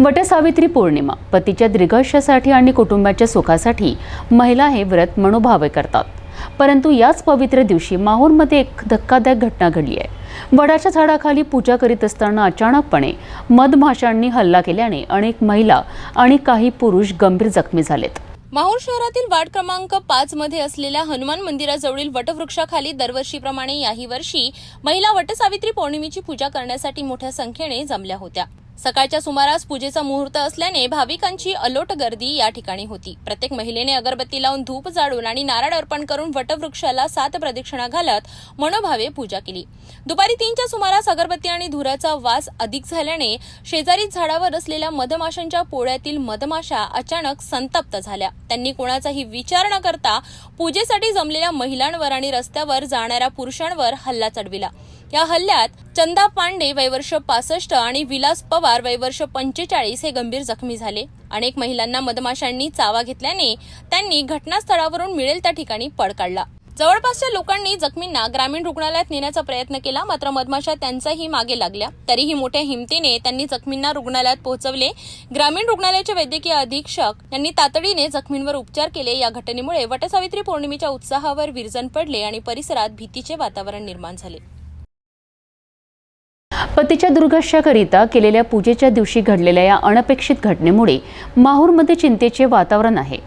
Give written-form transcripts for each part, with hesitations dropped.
वटसावित्री पौर्णिमा पतीच्या दीर्घायुष्यासाठी आणि कुटुंबाच्या सुखासाठी महिला हे व्रत मनोभावे करतात। परंतु याच पवित्र दिवशी माहूरमध्ये एक धक्कादायक घटना घडली आहे। वडाच्या झाडाखाली पूजा करीत असताना अचानकपणे मधमाशांनी हल्ला केल्याने अनेक महिला आणि काही पुरुष गंभीर जखमी झालेत। माहूर शहरातील वार्ड क्रमांक 5 मध्ये असलेल्या हनुमान मंदिराजवळील वटवृक्षाखाली दरवर्षीप्रमाणे याही वर्षी महिला वटसावित्री पौर्णिमेची पूजा करण्यासाठी मोठ्या संख्येने जमल्या होत्या। सकाळच्या सुमारास पूजेचा मुहूर्त असल्याने भाविकांची अलोट गर्दी या ठिकाणी होती। प्रत्येक महिलेने अगरबत्ती लावून धूप जाळून आणि नारळ अर्पण करून वटवृक्षाला 7 प्रदक्षिणा घालत मनोभावे पूजा केली। दुपारी 3च्या सुमारास अगरबत्ती आणि धुराचा वास अधिक झाल्याने शेजारीच झाडावर असलेल्या मधमाशांच्या पोळ्यातील मधमाशा अचानक संतप्त झाल्या। त्यांनी कोणाचाही विचार न करता पूजेसाठी जमलेल्या महिलांवर आणि रस्त्यावर जाणाऱ्या पुरुषांवर हल्ला चढविला। या हल्ल्यात चंदा पांडे वय वर्ष 65 आणि विलास पवार वय वर्ष 45 हे गंभीर जखमी झाले। अनेक महिलांना मधमाशांनी चावा घेतल्याने त्यांनी घटनास्थळावरून मिळेल त्या ठिकाणी पळ काढला। जवळपासच्या लोकांनी जखमींना ग्रामीण रुग्णालयात नेण्याचा प्रयत्न केला, मात्र मधमाशा त्यांच्याही मागे लागल्या। तरीही मोठ्या हिमतीने त्यांनी जखमींना रुग्णालयात पोहोचवले। ग्रामीण रुग्णालयाचे वैद्यकीय अधीक्षक यांनी तातडीने जखमींवर उपचार केले। या घटनेमुळे वटसावित्री पौर्णिमेच्या उत्साहावर विरजण पडले आणि परिसरात भीतीचे वातावरण निर्माण झाले। पतीच्या दुर्घायुष्याकरिता केलेल्या पूजेच्या दिवशी घडलेल्या या अनपेक्षित घटनेमुळे माहूरमध्ये चिंतेचे वातावरण आहे।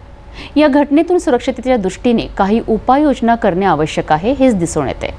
या घटनेतून सुरक्षिततेच्या दृष्टीने काही उपाययोजना करणे आवश्यक आहे हेच दिसून येते।